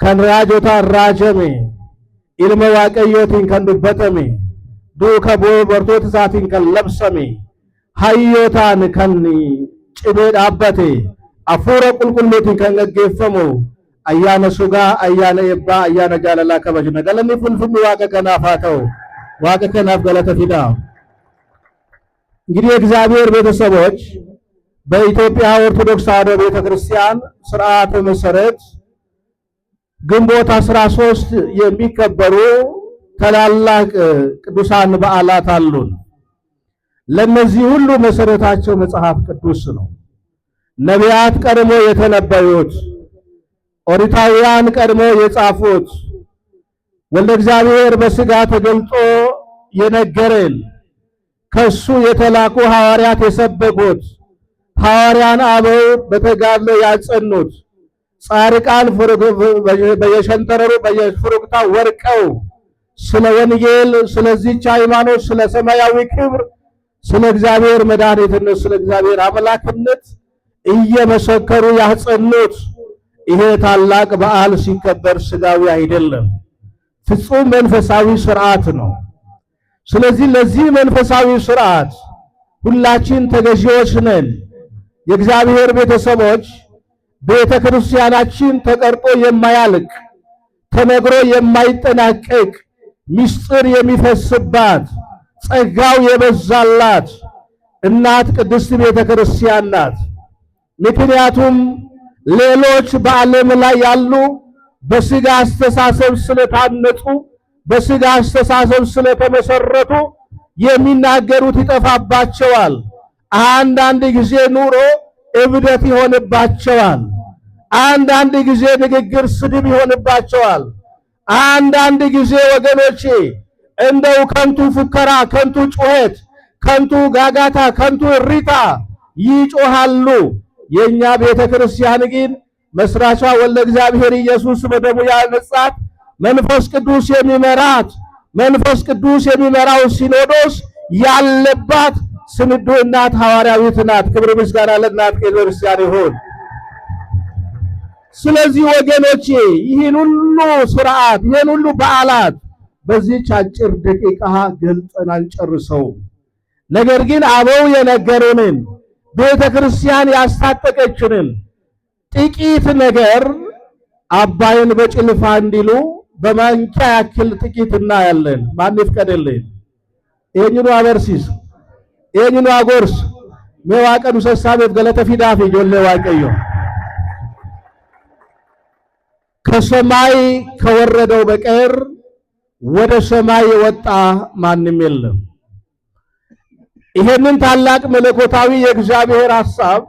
ከንራጆታ ራጀሜ ኢልመ ዋቀዮቲን ከንዱበተሜ ዱከ ቦርቶት ሳቲን ከለብሰሜ ሃዮታን ከኒ ጭቤ ዳበቴ አፉረ ቁልቁሉቲን ከንገጌፈሙ አያነ ሱጋ አያነ ኤባ አያነ ጃለላ ከበጅነ ገለኒ ፉልፉም ዋቀ ከናፋተው ዋቀ ከናፍ ገለተ ፊዳ። እንግዲህ የእግዚአብሔር ቤተሰቦች በኢትዮጵያ ኦርቶዶክስ ተዋሕዶ ቤተክርስቲያን ሥርዓተ መሰረት ግንቦት 13 የሚከበሩ ታላላቅ ቅዱሳን በዓላት አሉን። ለነዚህ ሁሉ መሰረታቸው መጽሐፍ ቅዱስ ነው። ነቢያት ቀድሞ የተነበዩት፣ ኦሪታውያን ቀድሞ የጻፉት፣ ወልደ እግዚአብሔር በሥጋ ተገልጦ የነገረን፣ ከሱ የተላኩ ሐዋርያት የሰበኩት፣ ሐዋርያን አበው በተጋድሎ ያጸኑት፣ ጻድቃን በየሸንተረሩ በየፍሩክታ ወርቀው ስለ ወንጌል፣ ስለዚህች ሃይማኖት፣ ስለ ሰማያዊ ክብር፣ ስለ እግዚአብሔር መድኃኒትነት፣ ስለ እግዚአብሔር አምላክነት እየመሰከሩ ያጸኑት ይሄ ታላቅ በዓል ሲከበር ስጋዊ አይደለም፣ ፍጹም መንፈሳዊ ሥርዓት ነው። ስለዚህ ለዚህ መንፈሳዊ ሥርዓት ሁላችን ተገዢዎች ነን። የእግዚአብሔር ቤተሰቦች ቤተ ክርስቲያናችን ተቀርጦ የማያልቅ ተነግሮ የማይጠናቀቅ ምስጢር የሚፈስባት ጸጋው የበዛላት እናት ቅድስት ቤተ ክርስቲያን ናት። ምክንያቱም ሌሎች በዓለም ላይ ያሉ በሥጋ አስተሳሰብ ስለታነጹ በሥጋ አስተሳሰብ ስለተመሰረቱ የሚናገሩት ይጠፋባቸዋል። አንዳንድ ጊዜ ኑሮ እብደት ይሆንባቸዋል። አንዳንድ ጊዜ ንግግር ስድብ ይሆንባቸዋል። አንዳንድ ጊዜ ወገኖቼ እንደው ከንቱ ፉከራ፣ ከንቱ ጩኸት፣ ከንቱ ጋጋታ፣ ከንቱ እሪታ ይጮሃሉ። የኛ ቤተ ክርስቲያን ግን መስራቿ ወልደ እግዚአብሔር ኢየሱስ በደሙ ያነጻት መንፈስ ቅዱስ የሚመራት መንፈስ ቅዱስ የሚመራው ሲኖዶስ ያለባት ስንዱ እናት ሐዋርያዊት ናት። ክብር ምስጋና ለእናት ክርስቲያን ይሁን። ስለዚህ ወገኖቼ ይህን ሁሉ ሥርዓት ይህን ሁሉ በዓላት በዚህች አጭር ደቂቃ ገልጸን አንጨርሰው። ነገር ግን አበው የነገሩንን ቤተ ክርስቲያን ያስታጠቀችንን ጥቂት ነገር አባይን በጭልፋ እንዲሉ በማንኪያ ያክል ጥቂት እናያለን። ማን ይፍቀድልን? ይህንኑ አበርሲስ ይህንኑ አጎርስ ሜዋቀኑ ሰሳቤት ገለተ ፊዳፊ ጆሌ ዋቀዮ ከሰማይ ከወረደው በቀር ወደ ሰማይ የወጣ ማንም የለም። ይሄንን ታላቅ መለኮታዊ የእግዚአብሔር ሐሳብ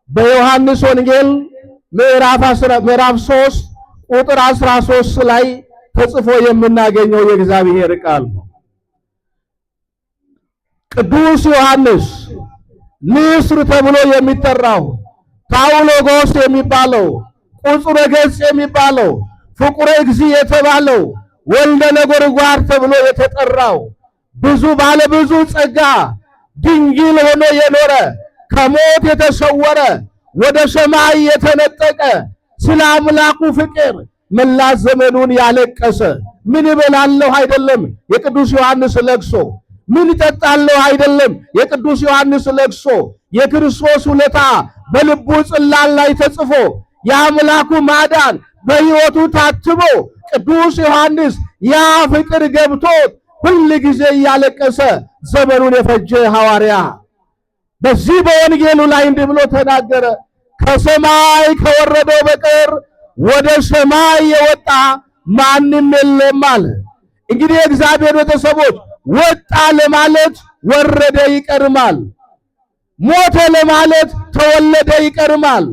በዮሐንስ ወንጌል ምዕራፍ 3 ቁጥር 13 ላይ ተጽፎ የምናገኘው የእግዚአብሔር ቃል ነው። ቅዱስ ዮሐንስ ንስር ተብሎ የሚጠራው ታውሎጎስ የሚባለው ቁጽረ ገጽ የሚባለው ፍቁረ እግዚእ የተባለው ወልደ ነጎድጓድ ተብሎ የተጠራው ባለ ብዙ ጸጋ ድንግል ሆኖ የኖረ ከሞት የተሰወረ ወደ ሰማይ የተነጠቀ ስለ አምላኩ ፍቅር መላ ዘመኑን ያለቀሰ ምን እበላለሁ አይደለም የቅዱስ ዮሐንስ ለቅሶ፣ ምን እጠጣለሁ አይደለም የቅዱስ ዮሐንስ ለቅሶ፣ የክርስቶስ ውለታ በልቡ ጽላል ላይ ተጽፎ የአምላኩ ማዳን በሕይወቱ ታትሞ ቅዱስ ዮሐንስ ያ ፍቅር ገብቶት ሁል ጊዜ እያለቀሰ ዘመኑን የፈጀ ሐዋርያ በዚህ በወንጌሉ ላይ እንዲህ ብሎ ተናገረ። ከሰማይ ከወረደው በቀር ወደ ሰማይ የወጣ ማንም የለም አለ። እንግዲህ የእግዚአብሔር ቤተሰቦች ወጣ ለማለት ወረደ ይቀርማል። ሞተ ለማለት ተወለደ ይቀርማል።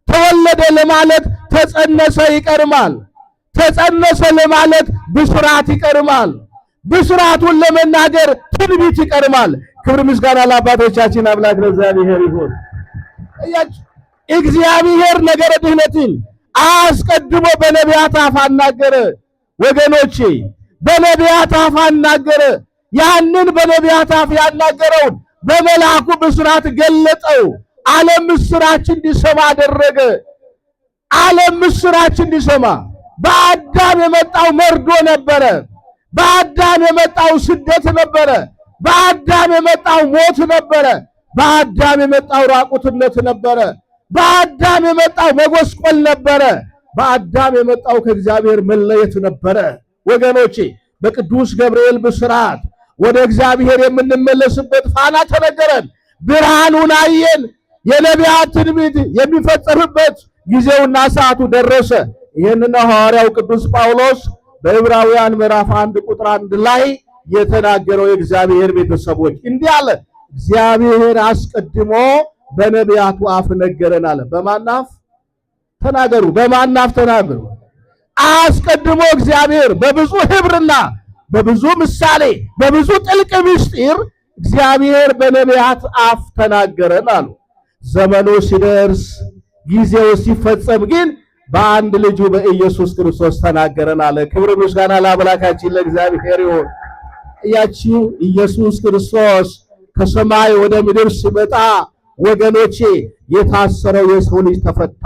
ተወለደ ለማለት ተጸነሰ ይቀርማል። ተጸነሰ ለማለት ብስራት ይቀርማል። ብስራቱን ለመናገር ትንቢት ይቀርማል። ክብር ምስጋና ለአባቶቻችን አምላክ ለእግዚአብሔር ይሁን። እግዚአብሔር ነገረ ድኅነትን አስቀድሞ በነቢያት አፍ አናገረ። ወገኖቼ በነቢያት አፍ አናገረ። ያንን በነቢያት አፍ ያናገረውን በመልአኩ ብስራት ገለጠው። ዓለም ምስራች እንዲሰማ አደረገ። ዓለም ምስራች እንዲሰማ በአዳም የመጣው መርዶ ነበረ። በአዳም የመጣው ስደት ነበረ። በአዳም የመጣው ሞት ነበረ። በአዳም የመጣው ራቁትነት ነበረ። በአዳም የመጣው መጎስቆል ነበረ። በአዳም የመጣው ከእግዚአብሔር መለየት ነበረ። ወገኖቼ በቅዱስ ገብርኤል ብስራት ወደ እግዚአብሔር የምንመለስበት ፋና ተነገረን። ብርሃኑን አየን። የነቢያት ትንቢት የሚፈጸምበት ጊዜውና ሰዓቱ ደረሰ። ይህንን ሐዋርያው ቅዱስ ጳውሎስ በዕብራውያን ምዕራፍ 1 ቁጥር 1 ላይ የተናገረው የእግዚአብሔር ቤተሰቦች እንዲህ አለ። እግዚአብሔር አስቀድሞ በነቢያቱ አፍ ነገረን አለ። በማን አፍ ተናገሩ? በማን አፍ ተናገሩ? አስቀድሞ እግዚአብሔር በብዙ ህብርና በብዙ ምሳሌ በብዙ ጥልቅ ምስጢር እግዚአብሔር በነቢያት አፍ ተናገረን አሉ። ዘመኑ ሲደርስ ጊዜው ሲፈጸም ግን በአንድ ልጁ በኢየሱስ ክርስቶስ ተናገረን አለ። ክብር ምስጋና ለአምላካችን ለእግዚአብሔር ይሁን። ያቺው ኢየሱስ ክርስቶስ ከሰማይ ወደ ምድር ሲመጣ ወገኖቼ የታሰረው የሰው ልጅ ተፈታ።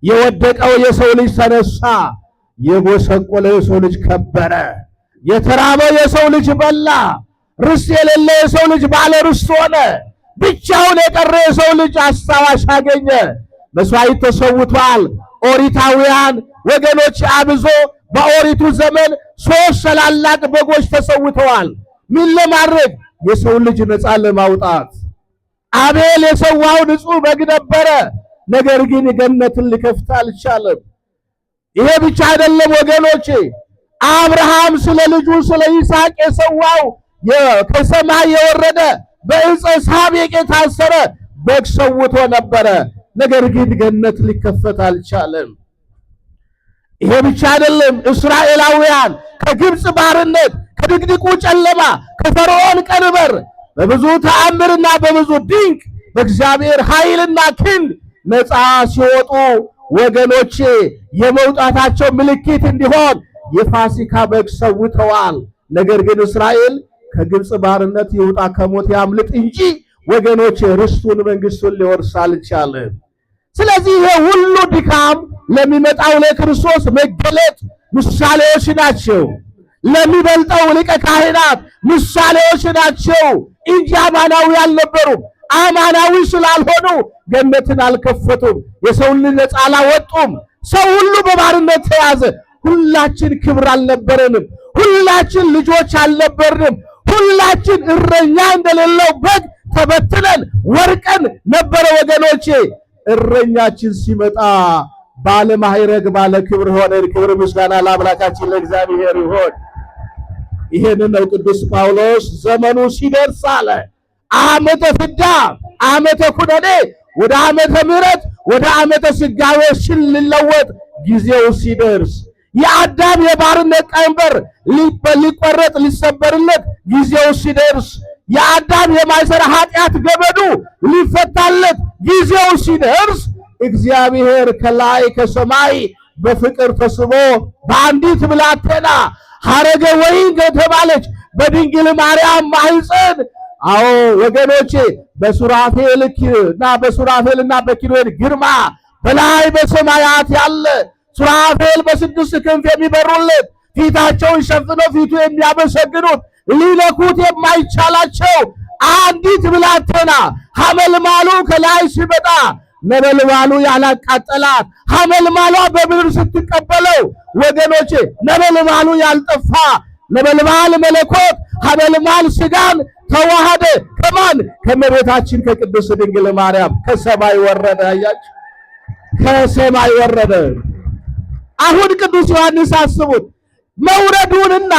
የወደቀው የሰው ልጅ ተነሳ። የጎሰቆለው የሰው ልጅ ከበረ። የተራበው የሰው ልጅ በላ። ርስት የሌለው የሰው ልጅ ባለ ርስት ሆነ። ብቻውን የቀረ የሰው ልጅ አስታዋሽ አገኘ። መስዋዕት ተሰውቷል። ኦሪታውያን ወገኖች አብዞ በኦሪቱ ዘመን 3 ታላላቅ በጎች ተሰውተዋል። ምን ለማድረግ? የሰው ልጅ ነፃ ለማውጣት። አቤል የሰዋው ንጹሕ በግ ነበረ። ነገር ግን ገነትን ሊከፍት አልቻለም። ይሄ ብቻ አይደለም ወገኖቼ፣ አብርሃም ስለ ልጁ ስለ ይስሐቅ የሰዋው ከሰማይ የወረደ በዕፀ ሳቤቅ የታሰረ በግ ሰውቶ ነበረ። ነገር ግን ገነት ሊከፈት አልቻለም። ይሄ ብቻ አይደለም፣ እስራኤላውያን ከግብፅ ባርነት ከድቅድቁ ጨለማ ከፈርዖን ቀንበር በብዙ ተአምርና በብዙ ድንቅ በእግዚአብሔር ኃይልና ክንድ ነፃ ሲወጡ ወገኖቼ የመውጣታቸው ምልክት እንዲሆን የፋሲካ በግ ሰውተዋል። ነገር ግን እስራኤል ከግብፅ ባርነት ይውጣ ከሞት ያምልጥ እንጂ ወገኖቼ ርስቱን መንግስቱን ሊወርስ አልቻለም። ስለዚህ ይሄ ሁሉ ድካም ለሚመጣው ለክርስቶስ መገለጥ ምሳሌዎች ናቸው። ለሚበልጠው ሊቀ ካህናት ምሳሌዎች ናቸው እንጂ አማናዊ አልነበሩም። አማናዊ ስላልሆኑ ገነትን አልከፈቱም። የሰውን ልጅ ነፃ አላወጡም። ሰው ሁሉ በባርነት ተያዘ። ሁላችን ክብር አልነበረንም። ሁላችን ልጆች አልነበርንም። ሁላችን እረኛ እንደሌለው በግ ተበትነን ወርቀን ነበረ ወገኖቼ። እረኛችን ሲመጣ ባለ ማዕረግ ባለ ክብር ሆነን። ክብር ምስጋና ለአምላካችን ለእግዚአብሔር ይሁን። ይሄንን ነው ቅዱስ ጳውሎስ ዘመኑ ሲደርስ አለ ዓመተ ፍዳ ዓመተ ኩነኔ ወደ ዓመተ ምሕረት ወደ ዓመተ ስጋዌ ሲለወጥ ጊዜው ሲደርስ የአዳም የባርነት ቀንበር ሊቆረጥ ሊሰበርለት ጊዜው ሲደርስ የአዳም የማይሰራ ኃጢአት ገመዱ ሊፈታለት ጊዜው ሲደርስ እግዚአብሔር ከላይ ከሰማይ በፍቅር ተስቦ በአንዲት ብላቴና ሐረገ ወይን ከተባለች በድንግል ማርያም ማህፀን አዎ ወገኖቼ በሱራፌልና በኪሩቤል ግርማ በላይ በሰማያት ያለ ሱራፌል በስድስት ክንፍ የሚበሩለት ፊታቸውን ሸፍነው ፊቱ የሚያመሰግኑት ሊነኩት የማይቻላቸው አንዲት ብላቴና ሐመልማሉ ከላይ ሲመጣ ነበልባሉ ያላቃጠላት ሐመልማሏ በምድር ስትቀበለው ወገኖቼ ነበልባሉ ያልጠፋ ነበልባል መለኮት ሐመልማል ሥጋን ተዋሃደ። ከማን? ከእመቤታችን ከቅድስት ድንግል ማርያም ከሰማይ ወረደ። አያችሁ፣ ከሰማይ ወረደ። አሁን ቅዱስ ዮሐንስ አስቡት፣ መውረዱንና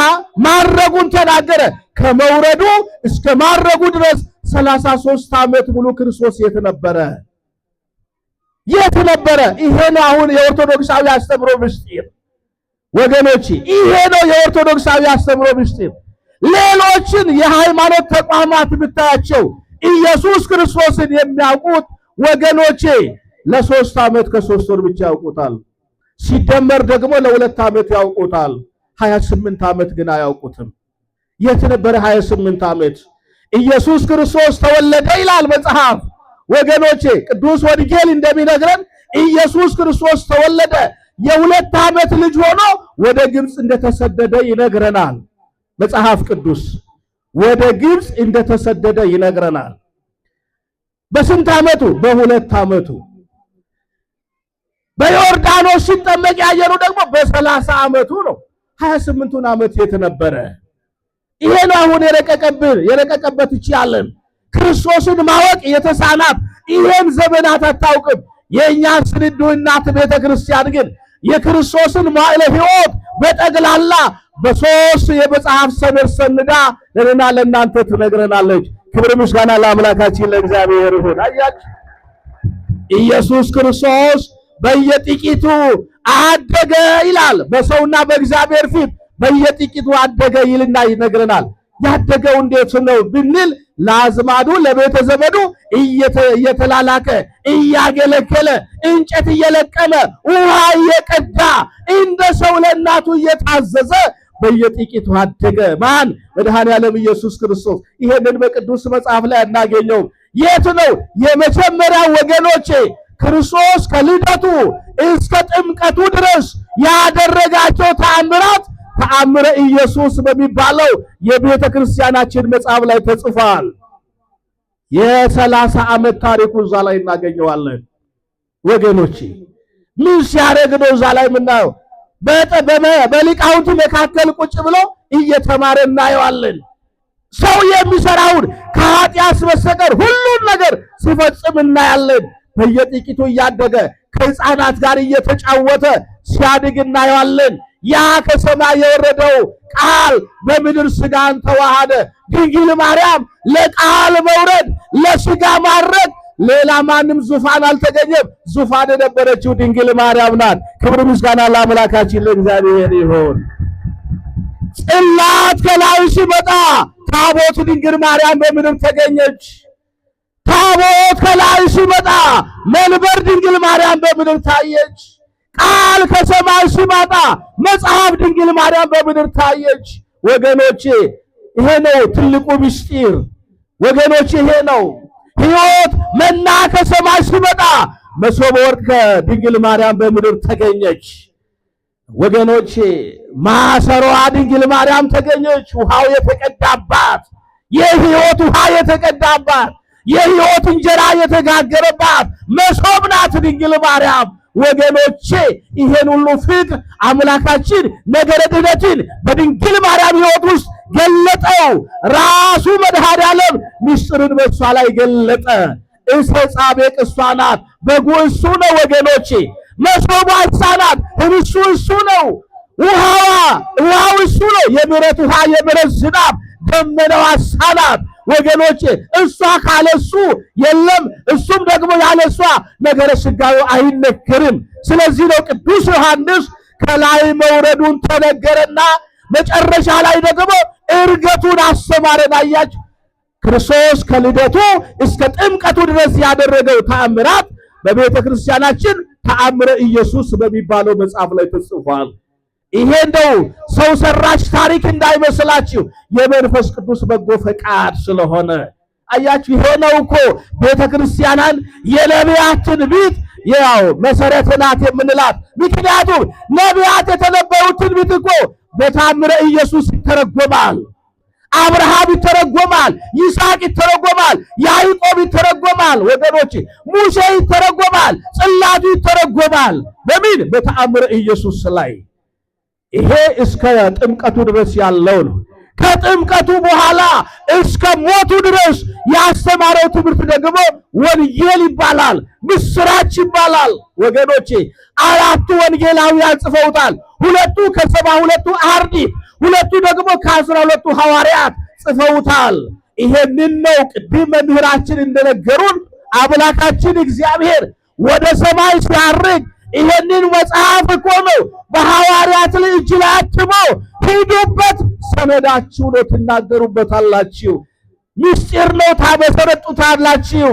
ማረጉን ተናገረ። ከመውረዱ እስከ ማረጉ ድረስ 33 ዓመት ሙሉ ክርስቶስ የት ነበረ? የት ነበረ? ይሄ ነው አሁን የኦርቶዶክሳዊ አስተምሮ ምስጢር ወገኖቼ፣ ይሄ ነው የኦርቶዶክሳዊ አስተምሮ ምስጢር። ሌሎችን የሃይማኖት ተቋማት ብታያቸው ኢየሱስ ክርስቶስን የሚያውቁት ወገኖቼ ለ3 ዓመት ከ3 ወር ብቻ ያውቁታል። ሲደመር ደግሞ ለ2 ዓመት ያውቁታል። 28 ዓመት ግን አያውቁትም። የት ነበረ 28 ዓመት? ኢየሱስ ክርስቶስ ተወለደ ይላል መጽሐፍ ወገኖቼ። ቅዱስ ወንጌል እንደሚነግረን ኢየሱስ ክርስቶስ ተወለደ። የ2 ዓመት ልጅ ሆኖ ወደ ግብፅ እንደተሰደደ ይነግረናል መጽሐፍ ቅዱስ። ወደ ግብፅ እንደተሰደደ ይነግረናል። በስንት ዓመቱ? በ2 ዓመቱ። በዮርዳኖስ ሲጠመቅ ያየነው ደግሞ በ30 ዓመቱ ነው። 28ቱን ዓመት የት ነበረ? ይሄ ነው አሁን የረቀቀበት እቺ ዓለም ክርስቶስን ማወቅ የተሳናት ይሄን ዘመናት አታውቅም። የኛ ስንዱ እናት ቤተ ክርስቲያን ግን የክርስቶስን ማዕለ ሕይወት በጠቅላላ በ3 የመጽሐፍ ሰነድ ሰንዳ ለእኔና ለእናንተ ትነግረናለች። ክብር ምስጋና ለአምላካችን ለእግዚአብሔር ይሁን። አያችሁ ኢየሱስ ክርስቶስ በየጥቂቱ አደገ ይላል። በሰውና በእግዚአብሔር ፊት በየጥቂቱ አደገ ይልና ይነግረናል። ያደገው እንዴት ነው ብንል ለአዝማዱ ለቤተ ዘመዱ እየተላላከ እያገለገለ እንጨት እየለቀመ ውሃ እየቀዳ እንደ ሰው ለእናቱ እየታዘዘ በየጥቂቱ አደገ። ማን? መድኃኔዓለም ኢየሱስ ክርስቶስ። ይሄንን በቅዱስ መጽሐፍ ላይ እናገኘው። የት ነው? የመጀመሪያ ወገኖቼ ክርስቶስ ከልደቱ እስከ ጥምቀቱ ድረስ ያደረጋቸው ተአምራት ተአምረ ኢየሱስ በሚባለው የቤተ ክርስቲያናችን መጽሐፍ ላይ ተጽፏል። የ30 ዓመት ታሪኩ እዛ ላይ እናገኘዋለን። ወገኖቼ ምን ሲያደርግ ነው እዛ ላይ የምናየው? በሊቃውንቱ መካከል ቁጭ ብሎ እየተማረ እናየዋለን። ሰው የሚሰራውን ከኃጢአት በስተቀር ሁሉን ነገር ሲፈጽም እናያለን። በየጥቂቱ እያደገ ከሕፃናት ጋር እየተጫወተ ሲያድግ እናየዋለን። ያ ከሰማይ የወረደው ቃል በምድር ሥጋን ተዋሃደ። ድንግል ማርያም ለቃል መውረድ ለሥጋ ማድረግ ሌላ ማንም ዙፋን አልተገኘም። ዙፋን የነበረችው ድንግል ማርያም ናት። ክብር ምስጋና ለአምላካችን ለእግዚአብሔር ይሁን። ጽላት ከላይ ሲመጣ ታቦት ድንግል ማርያም በምድር ተገኘች። ታቦት ከላይ ሲመጣ መንበር ድንግል ማርያም በምድር ታየች። ቃል ከሰማይ ሲመጣ መጽሐፍ ድንግል ማርያም በምድር ታየች። ወገኖቼ ይሄ ነው ትልቁ ምስጢር። ወገኖቼ ይሄ ነው ሕይወት። መና ከሰማይ ሲመጣ መሶበ ወርቅ ከድንግል ማርያም በምድር ተገኘች። ወገኖቼ ማሰሮዋ ድንግል ማርያም ተገኘች። ውሃው የተቀዳባት የሕይወት ውሃ የተቀዳባት የሕይወት እንጀራ የተጋገረባት መሶብ ናት ድንግል ማርያም። ወገኖቼ ይሄን ሁሉ ፍቅር አምላካችን ነገረ ድነትን በድንግል ማርያም ሕይወት ውስጥ ገለጠው። ራሱ መድኃኔዓለም ምስጢርን በእሷ ላይ ገለጠ። እሰ ጻቤቅ እሷ ናት፣ በጉ እሱ ነው። ወገኖቼ መሶቧ እሷ ናት፣ ህብስቱ እሱ ነው፣ ውሃው እሱ ነው። የምሕረት ውሃ የምሕረት ዝናብ ደመናዋ እሷ ናት። ወገኖቼ እሷ ካለሱ የለም፣ እሱም ደግሞ ያለሷ ነገረ ሥጋዌ አይነገርም። ስለዚህ ነው ቅዱስ ዮሐንስ ከላይ መውረዱን ተነገረና መጨረሻ ላይ ደግሞ ዕርገቱን አስተማረን። አያችሁ ክርስቶስ ከልደቱ እስከ ጥምቀቱ ድረስ ያደረገው ተአምራት በቤተ ክርስቲያናችን ተአምረ ኢየሱስ በሚባለው መጽሐፍ ላይ ተጽፏል። ይሄ እንደው ሰው ሰራሽ ታሪክ እንዳይመስላችሁ የመንፈስ ቅዱስ በጎ ፈቃድ ስለሆነ አያችሁ። ይሄ ነው እኮ ቤተ ክርስቲያናን የነቢያት ትንቢት ያው መሰረተ ናት የምንላት። ምክንያቱም ነቢያት የተነበዩት ትንቢት እኮ በተአምረ ኢየሱስ ይተረጎማል። አብርሃም ይተረጎማል፣ ይስሐቅ ይተረጎማል፣ ያዕቆብ ይተረጎማል። ወገኖች ሙሴ ይተረጎማል፣ ጽላቱ ይተረጎማል። በምን? በተአምረ ኢየሱስ ላይ። ይሄ እስከ ጥምቀቱ ድረስ ያለው ነው። ከጥምቀቱ በኋላ እስከ ሞቱ ድረስ ያስተማረው ትምህርት ደግሞ ወንጌል ይባላል፣ ምስራች ይባላል። ወገኖቼ 4 ወንጌላውያን ጽፈውታል። 2 ከ72 አርድእት፣ 2 ደግሞ ከ12 ሐዋርያት ጽፈውታል። ይሄንን ነው ቅድም መምህራችን እንደነገሩን አምላካችን እግዚአብሔር ወደ ሰማይ ሲያርግ ይሄንን መጽሐፍ እኮ ነው በሐዋርያት እጅ ላይ አትሞ ሂዱበት፣ ሰነዳችሁ ነው፣ ትናገሩበታላችሁ፣ ምስጢር ነው፣ ታመሰረቱታላችሁ፣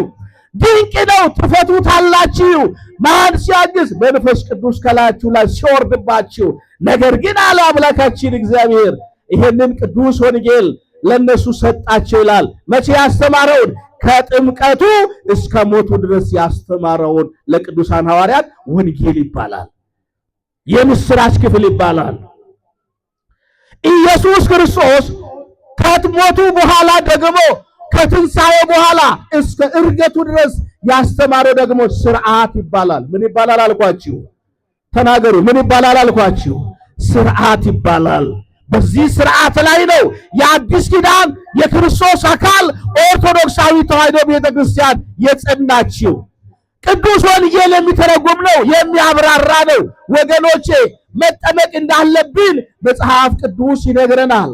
ድንቅ ነው፣ ትፈቱታላችሁ። ማን ሲያግዝ? መንፈስ ቅዱስ ከላያችሁ ላይ ሲወርድባችሁ። ነገር ግን አለ አምላካችን እግዚአብሔር ይሄንን ቅዱስ ወንጌል ለነሱ ሰጣቸው ይላል። መቼ ያስተማረውን? ከጥምቀቱ እስከ ሞቱ ድረስ ያስተማረውን ለቅዱሳን ሐዋርያት ወንጌል ይባላል። የምስራች ክፍል ይባላል። ኢየሱስ ክርስቶስ ከሞቱ በኋላ ደግሞ ከትንሣኤ በኋላ እስከ ዕርገቱ ድረስ ያስተማረው ደግሞ ሥርዓት ይባላል። ምን ይባላል አልኳችሁ? ተናገሩ። ምን ይባላል አልኳችሁ? ሥርዓት ይባላል። በዚህ ሥርዓት ላይ ነው የአዲስ ኪዳን የክርስቶስ አካል ኦርቶዶክሳዊ ተዋሕዶ ቤተክርስቲያን የጸናችው። ቅዱስ ወንጌል የሚተረጉም ነው፣ የሚያብራራ ነው። ወገኖቼ መጠመቅ እንዳለብን መጽሐፍ ቅዱስ ይነግረናል።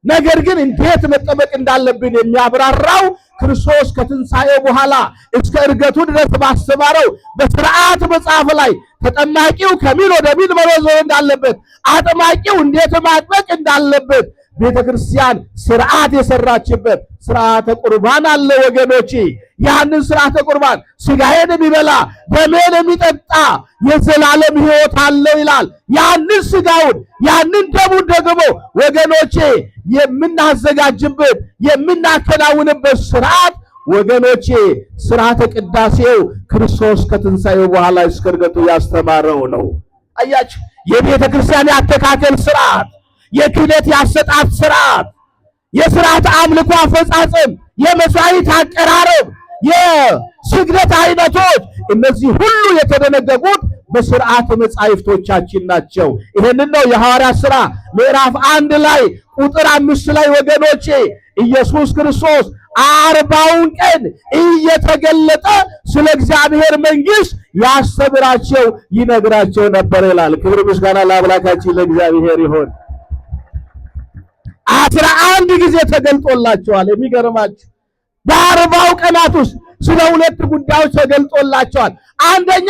ነገር ግን እንዴት መጠመቅ እንዳለብን የሚያብራራው ክርስቶስ ከትንሣኤው በኋላ እስከ ዕርገቱ ድረስ ባስተማረው በሥርዓት መጽሐፍ ላይ ተጠማቂው ከምን ወደ ምን መዞር እንዳለበት፣ አጥማቂው እንዴት ማጥመቅ እንዳለበት ቤተ ክርስቲያን ሥርዓት የሰራችበት ሥርዓተ ቁርባን አለ ወገኖቼ። ያንን ሥርዓተ ቁርባን ሥጋዬን የሚበላ ደሜን የሚጠጣ የዘላለም ሕይወት አለው ይላል። ያንን ሥጋውን ያንን ደሙን ደግሞ ወገኖቼ የምናዘጋጅበት የምናከናውንበት ሥርዓት ወገኖቼ ሥርዓተ ቅዳሴው ክርስቶስ ከትንሣኤው በኋላ እስከ ዕርገቱ ያስተማረው ነው። አያችሁ፣ የቤተ ክርስቲያን ያተካከል ሥርዓት፣ የክህነት ያሰጣት ሥርዓት፣ የሥርዓት አምልኮ አፈጻጸም፣ የመሥዋዕት አቀራረብ፣ የስግደት አይነቶች እነዚህ ሁሉ የተደነገጉት በሥርዓት መጻሕፍቶቻችን ናቸው። ይሄንን ነው የሐዋርያት ሥራ ምዕራፍ 1 ላይ ቁጥር 5 ላይ ወገኖቼ ኢየሱስ ክርስቶስ 40ውን ቀን እየተገለጠ ስለ እግዚአብሔር መንግሥት ያስተምራቸው ይነግራቸው ነበር ይላል። ክብር ምስጋና ለአምላካችን ለእግዚአብሔር ይሁን። 11 ጊዜ ተገልጦላቸዋል። የሚገርማችሁ በ40ው ቀናት ውስጥ ስለ 2 ጉዳዮች ተገልጦላቸዋል። አንደኛ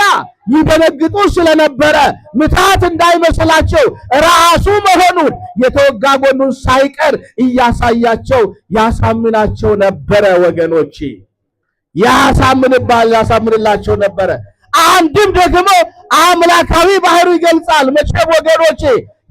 ይደነግጡ ስለነበረ ምታት እንዳይመስላቸው ራሱ መሆኑን የተወጋ ጎኑን ሳይቀር እያሳያቸው ያሳምናቸው ነበረ ወገኖቼ፣ ያሳምንላቸው ነበረ። አንድም ደግሞ አምላካዊ ባህሩ ይገልጻል። መቼም ወገኖቼ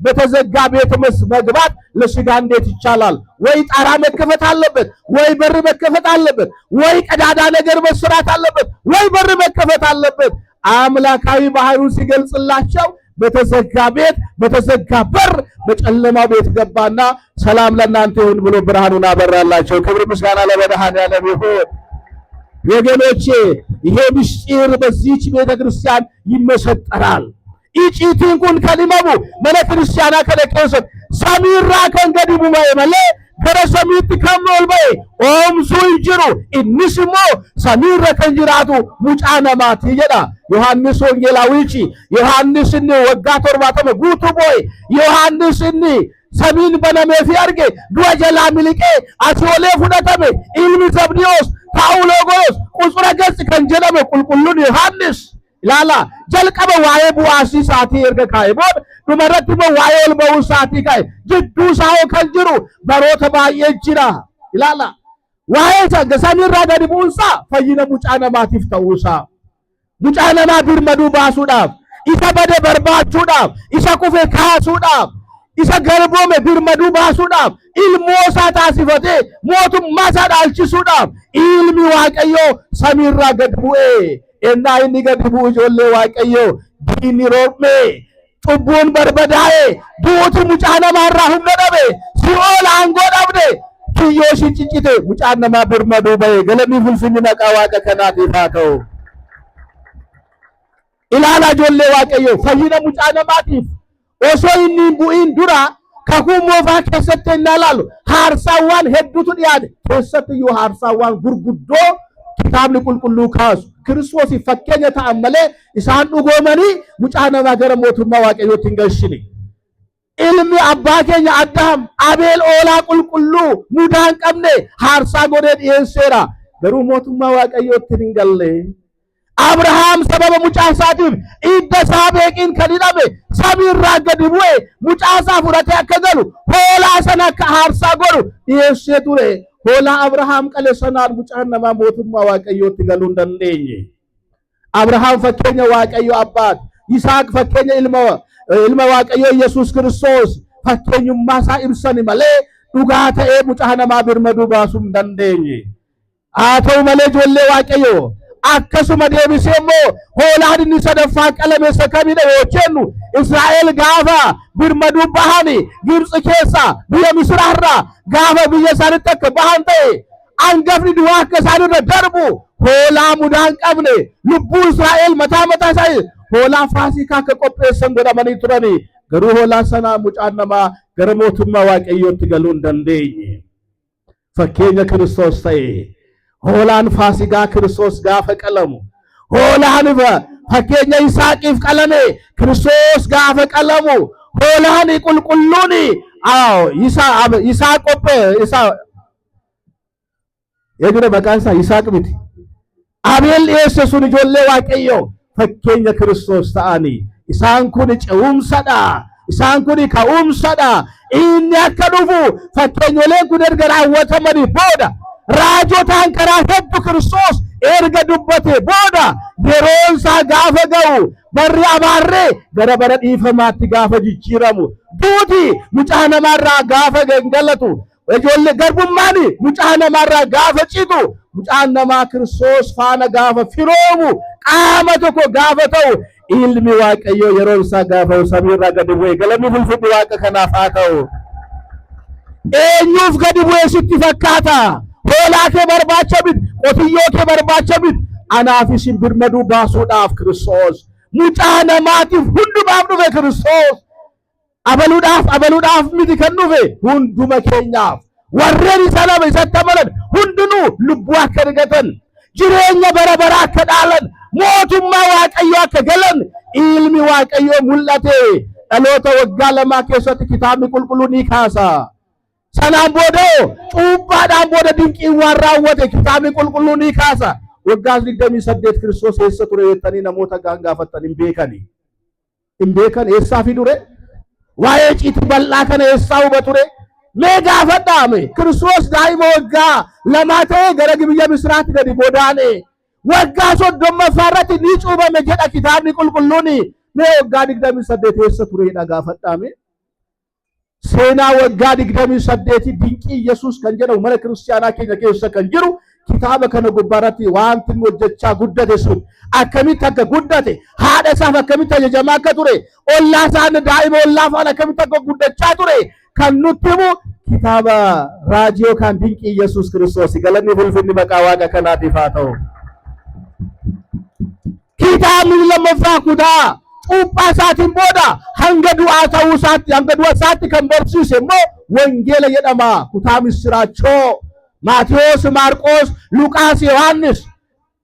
በተዘጋ ቤት መግባት ለሥጋ እንዴት ይቻላል? ወይ ጣራ መከፈት አለበት፣ ወይ በር መከፈት አለበት፣ ወይ ቀዳዳ ነገር መስራት አለበት፣ ወይ በር መከፈት አለበት። አምላካዊ ባህሩን ሲገልጽላቸው በተዘጋ ቤት በተዘጋ በር በጨለማ ቤት ገባና ሰላም ለእናንተ ይሁን ብሎ ብርሃኑን አበራላቸው። ክብር ምስጋና ለመድኃኔዓለም ይሁን። ወገኖቼ ይሄ ምስጢር በዚህች ቤተክርስቲያን ይመሰጠራል። ኢጪቲን ኩን ከሊመሙ መለ ክርስቲያና ከለከሰት ሰሚራ ከንገዲቡ ማይመለ ከረሰሚት ከሞልበይ ኦምሱ ይጅሩ እንስሞ ሰሚራ ከንጅራቱ ሙጫነማት ይጀዳ ዮሐንስ ወንጌላዊቺ ዮሐንስኒ ወጋ ቶርባተመ ጉቱ ቦይ ዮሐንስኒ ሰሚን በነሜፊ አርጌ ዱወጀላ ሚልቄ አሲወሌ ፉደተመ ኢልሚ ዘብዴዎስ ፓውሎጎስ ቁጽረ ገጽ ከንጀለመ ቁልቁሉን ዮሐንስ ላላ ጀልቀበ ዋዬ ቡአሲ ሳቲ እርገ ካይቦድ ዱመረትበ ዋዬ ወልበው ሳቲ ካይ ጅዱ ሳው ከንጅሩ በሮተ ባየ ጅራ ላላ ዋዬ ሰገሳሚራ ገዲቡንሳ ፈይነ ሙጫነማቲፍ ተውሳ ሙጫነማ ቢርመዱ ባሱዳፍ ኢሰ በደ በርባቹዳፍ ኢሰ ኩፌ ካሱዳፍ ኢሰ ገርቦሜ ቢርመዱ ባሱዳፍ ኢልሞሳ ታሲፈቴ ሞቱማ ሳዳልቺሱዳፍ ኢልሚ ዋቀዮ ሰሚራ ገድቡኤ እና inni gadi bu'u ijoollee waaqayyoo diinni roobne cubbuun barbadaa'e duuti mucaa namaarraa humna dhabe si'ool aangoo dhabde kiyyoo ishiin ciccite mucaan namaa birmaduu ba'e galanni ulfinni maqaa waaqa kanaatiif haa ta'u. Ilaala ijoollee waaqayyoo fayyina mucaa namaatiif osoo inni hin bu'iin dura kakuu moofaa keessatti hin ilaalu haarsaawwan hedduutu dhiyaate keessattiyyuu haarsaawwan gurguddoo kitaabni qulqulluu kaasu ክርስቶስ ይፈከኛ ተአመለ ኢሳን ዱጎመኒ ሙጫነማ ገረ ሞቱማ ዋቀዮት እንገሽኒ ኢልሚ አባከኛ አዳም አቤል ኦላ ቁልቁሉ ሙዳን ቀምኔ ሃርሳ ጎዴ የሰራ ገሩ ሞቱማ ዋቀዮት እንገለ አብርሃም ሰበበ ሙጫሳቲፍ ኢደሳቤቂን ከዲዳሜ ሰሚራ ገድቡኤ ሙጫሳ ፉራቴ አከገሉ ሆላ ሰና ከሃርሳ ጎሩ የሰቱሬ ሆላ አብርሃም ቀለሰናል ሙጫነማ ሞቱማ ዋቀዮት ገሉ እንደንዴኝ አብርሃም ፈከኛ ዋቀዮ አባት ይስሐቅ ፈከኛ ኢልማ ዋቀዮ ኢየሱስ ክርስቶስ ፈከኙማ ሳኢብሰኒ ማለ ዱጋተ ሙጫነማ ቢርመዱ ባሱም እንደንዴኝ አተው ማለ ጆሌ ዋቀዮ akkasuma deebisee immoo hoolaan inni sadaffaa qalameessa kamidha yoo jennu Israa'el gaafa birmaduu bahani Gibxi keessa biyya Misiraarraa gaafa biyya isaaniitti akka bahan ta'e hangafni du'aa akka isaanirra darbu hoolaa mudaa hin qabne lubbuu Israa'el mataa isaa hoolaa Faasikaa akka qopheessan godhamanii turani. Garuu hoolaa sana mucaan namaa gara mootummaa Waaqayyootti galuu hin dandeenye. Fakkeenya Kiristoos ta'e hoolaan Faasikaa Kiristoos gaafa qalamu hoolaan fakkeenya Yisaaqiif qalame Kiristoos gaafa qalamu hoolaan qulqulluun Yisaaq qophee eenyudha maqaan isaa Yisaaq miti Abeel dhiyeesse sun ijoollee Waaqayyoo fakkeenya Kiristoos ta'anii isaan kun ce'umsadha. Isaan kun ka'umsadha. Inni akka dhufu fakkeenyoleen kun erga raawwatamanii booda raajotaan karaa hedduu Kiristoos erga dubbate booda yeroon isaa gaafa ga'u barri abaarree gara bara dhiifamaatti gaafa jijjiiramu duuti mucaa namaarraa gaafa gangalatu ijoollee garbummaan mucaa namaarraa gaafa citu mucaan namaa Kiristoos faana gaafa firoomu qaama tokko gaafa ta'u ilmi Waaqayyoo yeroon isaa gaafa samiirraa gadi bu'e galanni ulfinni Waaqa kanaaf haa ta'u. Eenyuuf gadi bu'e sitti fakkaata? Hoolaa kee barbaacha miti, qotiyyoo kee barbaacha miti. Anaaf isin birmaduu baasuudhaaf Kiristoos mucaa namaatiif hundumaaf dhufe Kiristoos. Abaluudhaaf miti kan dhufe hunduma keenyaaf. Warreen isa lama isatti amanan hundinuu lubbuu akka argatan jireenya bara baraa akka dhaalan mootummaa Waaqayyoo akka galan ilmi Waaqayyoo mul'ate. Dhaloota waggaa lamaa keessatti kitaabni qulqulluun ni kaasa. Sanaan booda cuuphaadhaan booda dinqiin waan raawwate kitaabni qulqulluun ni kaasa. Waggaa 28 Kiristoos eessa ture jettanii namoota gaafattan hin beekani. Hin beekan eessaa fi ture? Waa'ee icciitii bal'aa kana eessaa huba ture? Mee gaafadhaame Kiristoos daa'ima waggaa lamaa ta'ee gara biyya Misiraatti gadi godaane. Waggaa 30 irratti ni cuuphame jedha kitaabni qulqulluun. Mee waggaa 28 eessa turedha gaafadhaame? Seenaa waggaa 28 dinqii Yesuus kan jedhamu mana kiristaanaa keenya keessa kan jiru kitaaba kana gubbaarratti wanti hojjechaa guddate sun akkamitti akka guddate haadha isaaf akkamitti ajajamaa akka ture ollaa isaan daa'ima ollaa faana akkamitti akka guddachaa ture kan nutti himu kitaaba raajii yookaan dinqii Yesuus Kiristoos. Galanni ulfinni maqaa Waaqa kanaatiif haa ta'u. Kitaabni lammaffaa kutaa cuuphaa isaatiin booda hanga du'aa ta'uu isaatti hanga du'a isaatti kan barsiise immoo wangeela jedhama. Kutaa misiraachoo Maatiyos, Maarqos, Luqaas, Yohaannis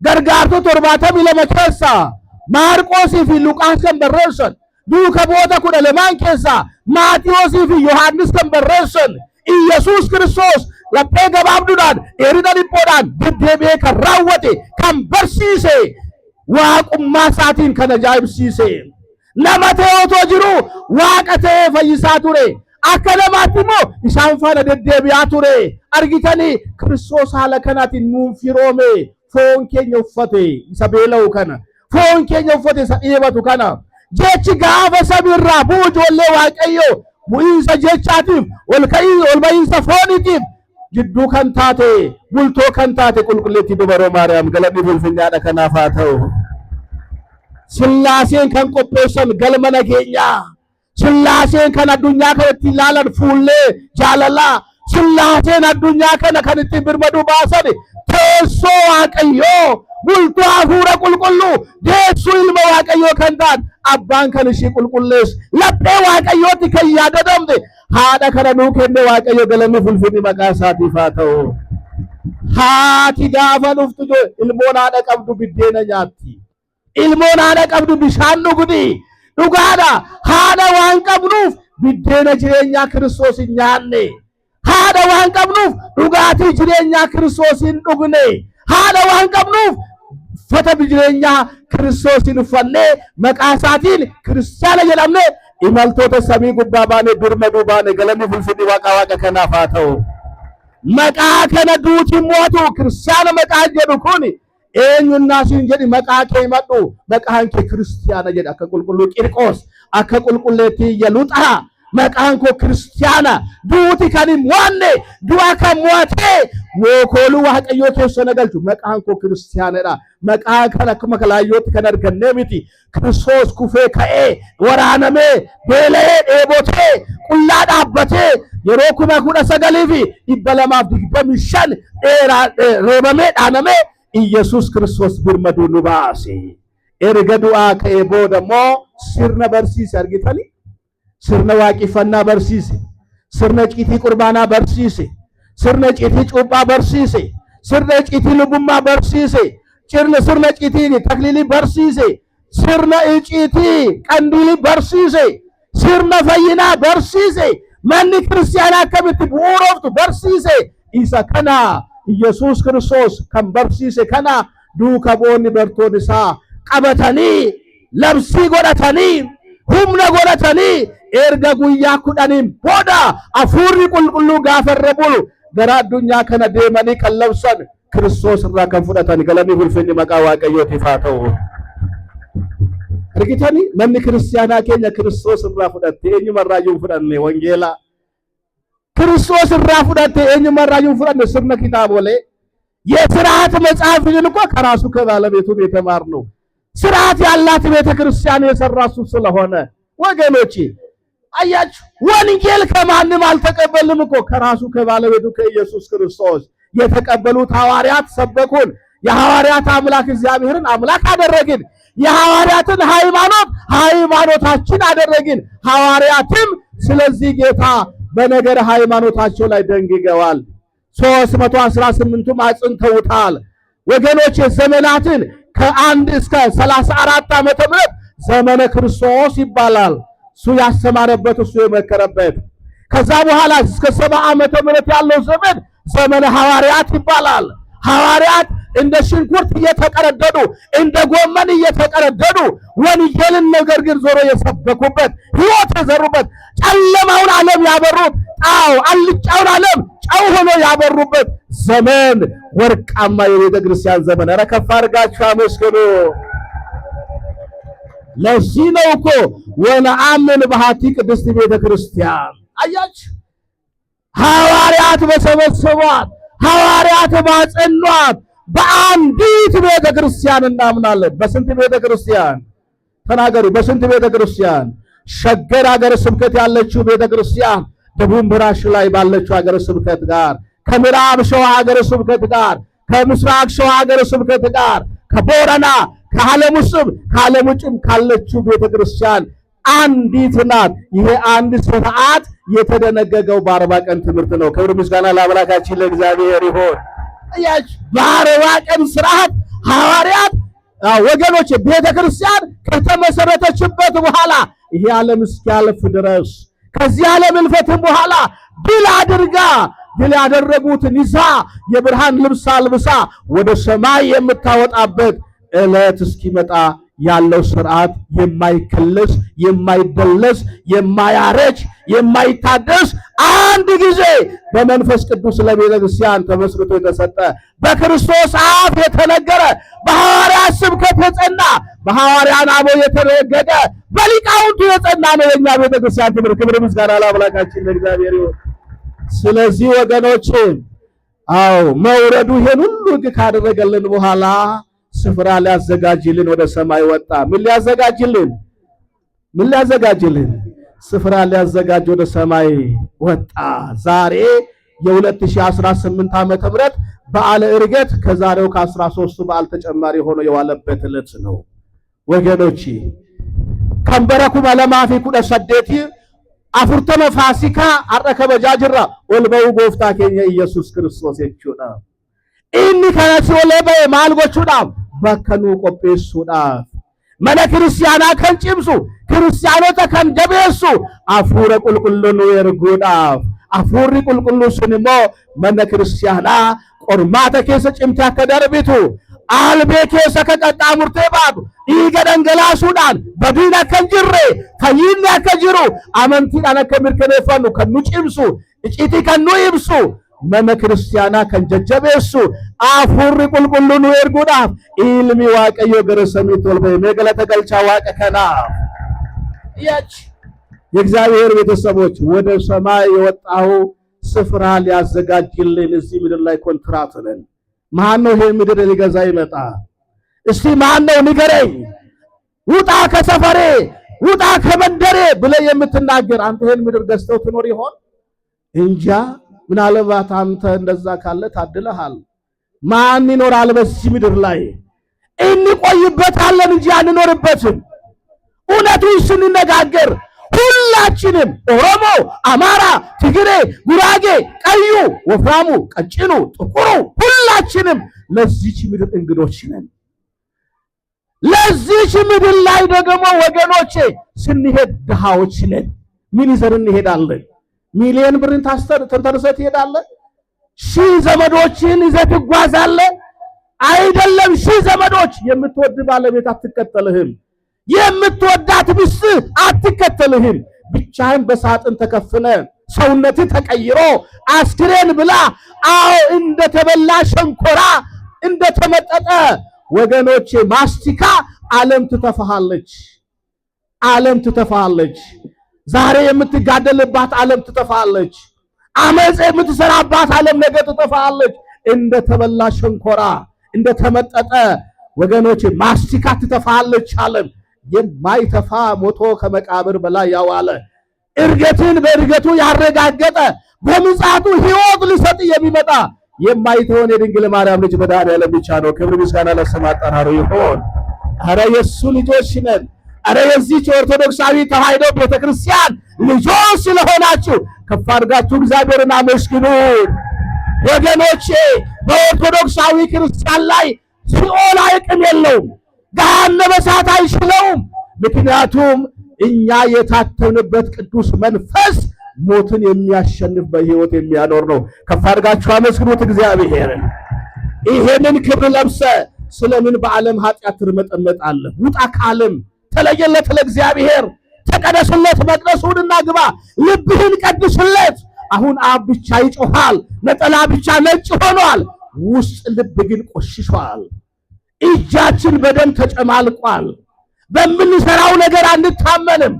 gargaartota 72 keessa Maarqosii fi Luqaas kan barreessan duuka boota 12 keessa Maatiyosii fi Yohaannis kan barreessan Yesuus Kiristoos laphee gabaabduudhaan dheerina dhiphoodhaan deddeebi'ee kan raawwate kan barsiise waaqummaa isaatiin kan ajaa'ibsiise nama ta'ee otoo jiru waaqa ta'ee fayyisaa ture. Akka namaatti immoo isaan faana deddeebi'aa ture. Argitanii Kiristoos haala kanaatiin nuun firoome foon keenya uffate isa beela'u kana foon keenya uffate isa dheebatu kana jechi gaafa samiirraa bu'u ijoollee Waaqayyoo bu'iinsa jechaatiif ol ba'iinsa fooniitiif jidduu kan taate bultoo kan taate qulqulleettii dubaroo Maariyaam galanni ulfinnaadha kanaaf haa ta'u. Sillaaseen kan qopheessan galma nageenyaa Sillaaseen kan addunyaa kanatti ilaalan fuullee jaalalaa Sillaaseen addunyaa kana kan itti birmaduu baasan teessoo Waaqayyoo bultoo hafuura qulqulluu deessuu ilma Waaqayyoo kan ta'an abbaan kan ishii qulqulleessu laphee Waaqayyootti kan yaadatamte haadha kana nuu kenne Waaqayyo galanni ulfinni maqaa isaatiif haa ta'u. Haati gaafa dhuftu ilmoon haadha qabdu biddeena nyaatti. Ilmoon haadha qabdu bishaan dhugdi. Dhugaadha haadha waan qabnuuf biddeena jireenyaa Kiristoos hin nyaanne. Haadha waan qabnuuf dhugaatii jireenyaa Kiristoos hin dhugne. Haadha waan qabnuuf uffata jireenyaa Kiristoos hin uffanne maqaa isaatiin kiristaana jedhamne imaltoota samii gubbaa baane birmaduu baane galanni ulfinni Waaqa kanaaf haa ta'u. Maqaa kana duuti mootu kiristaana maqaa jedhu kun eenyunnaa siin jedhi maqaa kee himadhu maqaan kee kiristaana jedha akka qulqulluu Qirqoos akka qulqulleettii Yaluxaa maqaan koo kiristaana duuti kan hin mo'anne du'a kan mo'ate mookooluu Waaqayyoo keessa nagalchu maqaan koo kiristaanadha. maqaa kana akkuma kalaayyootti kan argannee miti. Kiristoos kufee ka'ee waraanamee beela'ee dheebotee qullaa dhaabbatee yeroo 1925 reebamee dhaanamee Iyesuus Kiristoos birmaduu nu baase. Erga du'aa ka'ee booda immoo sirna barsiise argitanii? Sirna waaqeffannaa barsiise, sirna ciitii qurbaanaa barsiise, sirna ciitii cuuphaa barsiise, sirna ciitii lubummaa barsiise, sirna ciitii takliilii barsiise, sirna ciitii qandiilii barsiise, sirna fayyinaa barsiise, manni kiristaanaa akkamitti bu'uuroftu barsiise. Isa kana Iyesuus Kiristoos kan barsiise kana duuka bu'oonni bartoonni isaa qabatanii labsii godhatanii humna godhatanii erga guyyaa 10 booda hafuurri qulqulluu gaafa irra bulu gara addunyaa kana deemanii kan labsan Kiristoos irraa kan fudhatan galanni ulfinni maqaa Waaqayyootiif haa ta'u. Argitanii manni kiristaanaa keenya Kiristoos irraa fudhatte eenyumarraa iyyuu fudhanne wangeela Kiristoos irraa fudhatte eenyumarraa iyyuu fudhanne sirna kitaabolee የሥርዓት መጽሐፍን እኮ ከራሱ ከባለቤቱ የተማርነው ስርዓት ያላት ቤተ ክርስቲያን የሰራሱ ስለሆነ ወገኖቼ አያችሁ ወንጌል ከማንም አልተቀበልንም እኮ ከራሱ ከባለቤቱ ከኢየሱስ ክርስቶስ የተቀበሉት ሐዋርያት ሰበኩን። የሐዋርያት አምላክ እግዚአብሔርን አምላክ አደረግን። የሐዋርያትን ሃይማኖት ሃይማኖታችን አደረግን። ሐዋርያትም ስለዚህ ጌታ በነገር ሃይማኖታቸው ላይ ደንግገዋል። 318ቱም አጽንተውታል። ወገኖች ዘመናትን ከ1 እስከ 34 ዓመተ ምህረት ዘመነ ክርስቶስ ይባላል። እሱ ያስተማረበት እሱ የመከረበት። ከዛ በኋላ እስከ 70 ዓመተ ምህረት ያለው ዘመን ዘመነ ሐዋርያት ይባላል። ሐዋርያት እንደ ሽንኩርት እየተቀረደዱ እንደ ጎመን እየተቀረደዱ ወንጌልን ነገር ግን ዞሮ የሰበኩበት ሕይወት የዘሩበት ጨለማውን ዓለም ያበሩት አልጫውን ዓለም ጨው ሆኖ ያበሩበት ዘመን ወርቃማ የቤተ ክርስቲያን ዘመን። ኧረ ከፍ አድርጋችሁ አመስግኑ። ለዚህ ነው እኮ ወነአምን በሃቲ ቅድስት ቤተ ክርስቲያን አያችሁ ሐዋርያት በሰበሰቧት ሐዋርያት ባጸኗት በአንዲት ቤተ ክርስቲያን እናምናለን። በስንት ቤተ ክርስቲያን ተናገሩ? በስንት ቤተ ክርስቲያን? ሸገር ሀገረ ስብከት ያለችው ቤተ ክርስቲያን ደቡብ ምራሽ ላይ ባለችው ሀገረ ስብከት ጋር፣ ከምዕራብ ሸዋ ሀገረ ስብከት ጋር፣ ከምስራቅ ሸዋ ሀገረ ስብከት ጋር፣ ከቦረና ከዓለም ውስጥም ከዓለም ውጭም ካለችው ቤተ ክርስቲያን አንዲት ናት። ይሄ አንድ ስርዓት የተደነገገው በ40 ቀን ትምህርት ነው። ክብር ምስጋና ለአምላካችን ለእግዚአብሔር ይሁን። አያች በ40 ቀን ስርዓት ሐዋርያት ወገኖች ቤተ ክርስቲያን ከተመሰረተችበት በኋላ ይሄ ዓለም እስኪያልፍ ድረስ ከዚህ ዓለም እልፈትም በኋላ ድል አድርጋ ድል ያደረጉትን ይዛ የብርሃን ልብስ አልብሳ ወደ ሰማይ የምታወጣበት ዕለት እስኪመጣ ያለው ስርዓት የማይከለስ የማይደለስ የማያረጅ የማይታደስ አንድ ጊዜ በመንፈስ ቅዱስ ለቤተ ክርስቲያን ተመስርቶ የተሰጠ በክርስቶስ አፍ የተነገረ በሐዋርያት ስብከት የጸና በሐዋርያን አበው የተረገጠ በሊቃውንቱ የጸና ነው የኛ ቤተ ክርስቲያን ትምህርት። ክብር ምስጋና ለአምላካችን ለእግዚአብሔር ይሁን። ስለዚህ ወገኖች መውረዱ ይሄን ሁሉ ካደረገልን በኋላ ስፍራ ሊያዘጋጅልን ወደ ሰማይ ወጣ። ምን ሊያዘጋጅልን? ስፍራ ሊያዘጋጅ ወደ ሰማይ ወጣ። ዛሬ የ2018 ዓመተ ምህረት በዓለ ዕርገት ከዛሬው ከ13ቱ በዓል ተጨማሪ ሆኖ የዋለበት ዕለት ነው። ወገኖቼ ከንበረኩ ባለማፊ ኩደ ሰደቲ አፍርተመ ፋሲካ አረከ በጃጅራ ወልበው ጎፍታ ኬኛ ኢየሱስ ክርስቶስ የቹና ኢኒ ከነሲ ወለበ ማልጎቹና በከኑ ቆጴሱዳፍ መነ ክርስቲያና ከንጭምሱ ክርስቲያኖተ ከንደበሱ አፉረ ቁልቁሉኑ የርጉዳፍ አፉሪ ቁልቁሉ ስንሞ መነ ክርስቲያና ቆርማተ ኬሰ ጭምታ ከደርቢቱ አልቤ ኬሰ ከቀጣ ሙርቴ ባዱ ኢገደንገላሱዳን በዲና ከንጅሬ ከይና ከጅሩ አመንቲዳን ከሚርከነፈኑ ከኑ ጭምሱ እጪቲ ከኑ ይብሱ መነ ክርስቲያና ከንጀጀበሱ አፉሪ ቁልቁሉኑ የርጉዳፍ ኢልሚ ዋቀዮ ገረሰሚት ወልበ መገለተ ገልቻ ዋቀ ከና ያች የእግዚአብሔር ቤተሰቦች ወደ ሰማይ የወጣው ስፍራ ሊያዘጋጅልን እዚህ ምድር ላይ ኮንትራት ነን። ማን ነው ይሄ ምድር ሊገዛ ይመጣ? እስቲ ማን ነው ንገረኝ፣ ውጣ ከሰፈሬ ውጣ ከመንደሬ ብለህ የምትናገር አንተ ይሄን ምድር ገዝተው ትኖር ይሆን? እንጃ። ምናልባት አንተ እንደዛ ካለ ታድለሃል። ማን ይኖራል በዚህ ምድር ላይ? እንቆይበታለን እንጂ አንኖርበትም። እውነቱን ስንነጋገር ሁላችንም ኦሮሞ፣ አማራ፣ ትግሬ፣ ጉራጌ፣ ቀዩ፣ ወፍራሙ፣ ቀጭኑ፣ ጥቁሩ ሁላችንም ለዚች ምድር እንግዶች ነን። ለዚች ምድር ላይ ደግሞ ወገኖቼ ስንሄድ ድሃዎች ነን። ምን ይዘን እንሄዳለን? ሚሊዮን ብርን ተንተርሰህ ትሄዳለህ? ሺህ ዘመዶችን ይዘህ ትጓዛለህ? አይደለም ሺህ ዘመዶች። የምትወድ ባለቤት አትከተልህም። የምትወዳት ሚስት አትከተልህም። ብቻህን በሳጥን ተከፍነ ሰውነት ተቀይሮ አስክሬን ብላ አዎ እንደተበላ ሸንኮራ እንደተመጠጠ ወገኖቼ ማስቲካ ዓለም ትተፋሃለች። ዓለም ትተፋሃለች። ዛሬ የምትጋደልባት ዓለም ትተፋሃለች። አመጽ የምትሰራባት ዓለም ነገ ትተፋሃለች። እንደተበላ ሸንኮራ እንደተመጠጠ ወገኖቼ ማስቲካ ትተፋሃለች ዓለም። የማይተፋ ሞቶ ከመቃብር በላይ ያዋለ እርገትን በእርገቱ ያረጋገጠ በምጽአቱ ሕይወት ሊሰጥ የሚመጣ የማይተውን የድንግል ማርያም ልጅ መድኃኒዓለም ብቻ ነው። ክብር ምስጋና ለስሙ አጠራሩ ይሁን። አረ የሱ ልጆች ነን። አረ የዚህች ኦርቶዶክሳዊ ተዋሕዶ ቤተክርስቲያን ልጆች ስለሆናችሁ ከፍ አድርጋችሁ እግዚአብሔርን አመስግኑ ወገኖቼ። በኦርቶዶክሳዊ ክርስቲያን ላይ ሲኦል አቅም የለውም። ገሃነመ እሳት አይችለውም። ምክንያቱም እኛ የታተምንበት ቅዱስ መንፈስ ሞትን የሚያሸንፍ በሕይወት የሚያኖር ነው። ከፍ አድርጋችሁ አመስግኑት እግዚአብሔርን። ይሄንን ክብር ለብሰ ስለምን በዓለም ኃጢአት ትርመጠመጣለህ? ውጣ ከዓለም ተለየለት ለእግዚአብሔር። ተቀደስለት፣ መቅደሱንና ግባ፣ ልብህን ቀድስለት። አሁን አብ ብቻ ይጮሃል፣ ነጠላ ብቻ ነጭ ሆኗል፣ ውስጥ ልብ ግን ቆሽሿል። እጃችን በደም ተጨማልቋል። በምንሰራው ነገር አንታመንም።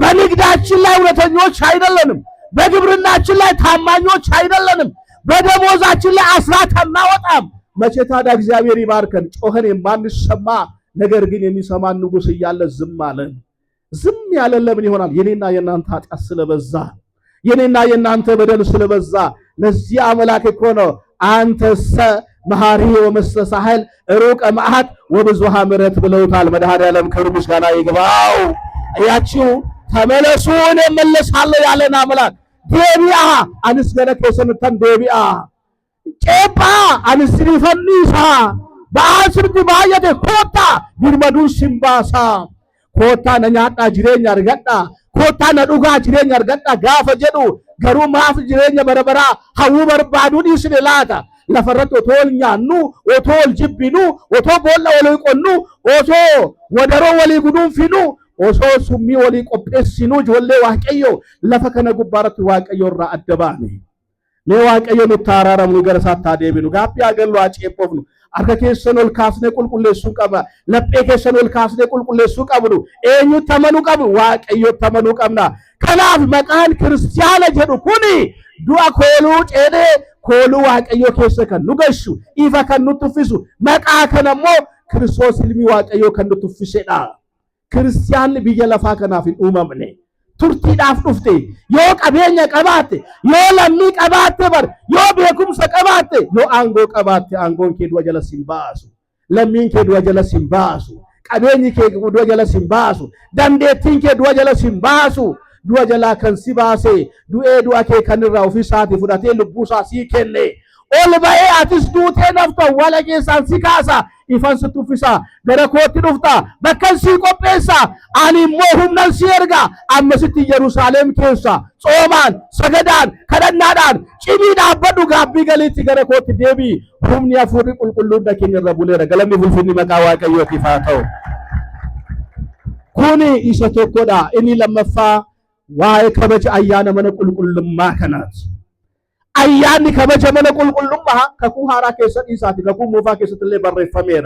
በንግዳችን ላይ እውነተኞች አይደለንም። በግብርናችን ላይ ታማኞች አይደለንም። በደሞዛችን ላይ አስራት አናወጣም። መቼ ታዲያ እግዚአብሔር ይባርከን? ጮኸን የማንሰማ ነገር ግን የሚሰማን ንጉሥ እያለ ዝም አለን። ዝም ያለን ለምን ይሆናል? የኔና የእናንተ ኃጢአት ስለበዛ፣ የኔና የእናንተ በደል ስለበዛ። ለዚህ አምላክ እኮ ነው አንተሰ መሐሪ ወመስተሳህል ሩቀ መዓት ወብዙሃ ምሕረት ብለውታል። መድኃኒዓለም ክብር ምስጋና ይግባው። እያችሁ ተመለሱ እኔ እመለሳለሁ ያለን አምላክ ዴቢአ አንስገነ ከሰንተን ዴቢአ ጨባ አንስሪ ፈኒሳ በአስርት ባየተ ኮታ ቢርመዱ ሲምባሳ ኮታ ነኛጣ ጅሬኛ አርገጣ ኮታ ነዱጋ ጅሬኛ አርገጣ ጋፈ ጀዱ ገሩ ማፍ ጅሬኛ በረበራ ሀው በርባዱ ዲስላታ ለፈረቶ ቶልኛኑ ኦቶል ጅቢኑ ኦቶ ቦላ ወለይ ቆኑ ኦቶ ወደሮ ወለይ ጉዱን ፊኑ ኦሶ ሱሚ ወለይ ቆጴሲኑ ጆሌ ዋቀዮ ለፈከነ ጉባረት ዋቀዮ ራ አደባኔ ለዋቀዮ ምታራራሙ ገረሳታ ዴቢኑ ጋቢ አገሉ አጨፖፍኑ አርከ ከሰኖል ካስነ ቁልቁሌሱ ቀባ ለጴ ከሰኖል ካስነ ቁልቁሌሱ ቀብሩ ኤኙ ተመኑ ቀብ ዋቀዮ ተመኑ ቀምና ከናፍ መቃን ክርስቲያነ ጀዱ ኩኒ ዱአ ኮሉ ጨዴ ኮሉ ዋቀዮ ከሰ ከኑ ገሹ ኢፋ ከኑ ትፍሱ መቃ ከነሞ ክርስቶስ ልሚ ዋቀዮ ከኑ ትፍሴዳ ክርስቲያን ቢየለፋ ከናፊን ኡመምኔ ቱርቲ ዳፍ ዱፍቴ ዮ ቀበኛ ቀባቴ ዮ ለሚ ቀባቴ በር ዮ ቤኩምሰ ቀባቴ ዮ አንጎ ቀባቴ አንጎን ከዱ ወጀለ ሲምባሱ ለሚን ከዱ ወጀለ ሲምባሱ ቀበኝ ከዱ ወጀለ ሲምባሱ ደንዴቲን ከዱ ወጀለ ሲምባሱ ዱአ ጀላ ከንሲባሴ ዱኤ ዱአ ከ ከንራ ኦፊሳቲ ፉዳቴ ልቡሳ ሲከኔ ኦልባኤ አትስ ዱቴ ነፍቶ ወለጌ ሳንሲካሳ ኢፋንስ ቱፊሳ ገረኮት ዱፍታ በከንሲ ቆጴሳ አኒሞ ሁምነን ሲርጋ አመስት ኢየሩሳሌም ኬሳ ጾማን ሰገዳን ከደናዳን ጭሚዳ በዱ ጋቢ ገሊት ገረኮት ዴቢ ሁምኒ አፉሪ ቁልቁሉ ደኪን ረቡሌ ረገለሚ ሁልፍኒ መቃዋቀዮ ኪፋተው ኩኒ ኢሰቶኮዳ እኒ ለመፋ ዋይ ከበጀ አያነ መነቁልቁልማ ከናት አያን ከበጀ መነቁልቁልማ ከኩ ሃራ ከሰጥ ኢሳቲ ከኩ ሞፋ ከሰጥለ በረፈሜራ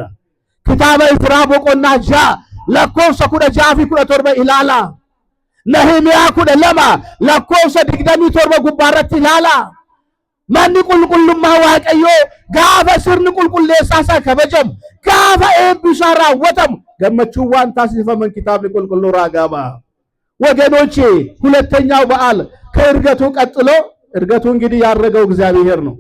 ክታበ ኢዝራ ቦቆና ጃ ለኮሰ ኩደ ጃፊ ኩደ ቶርበ ኢላላ ነህምያ ኩደ ለማ ለኮሰ ድግደሚ ቶርበ ጉባረት ኢላላ ማን ቁልቁልማ ዋቀዮ ጋፈ ስርን ቁልቁል ለሳሳ ከበጀም ጋፈ ኤብሻራ ወተም ገመቹዋን ታሲፈመን ኪታብ ቁልቁል ራጋባ። ወገኖቼ ሁለተኛው በዓል ከእርገቱ ቀጥሎ እርገቱ እንግዲህ ያረገው እግዚአብሔር ነው።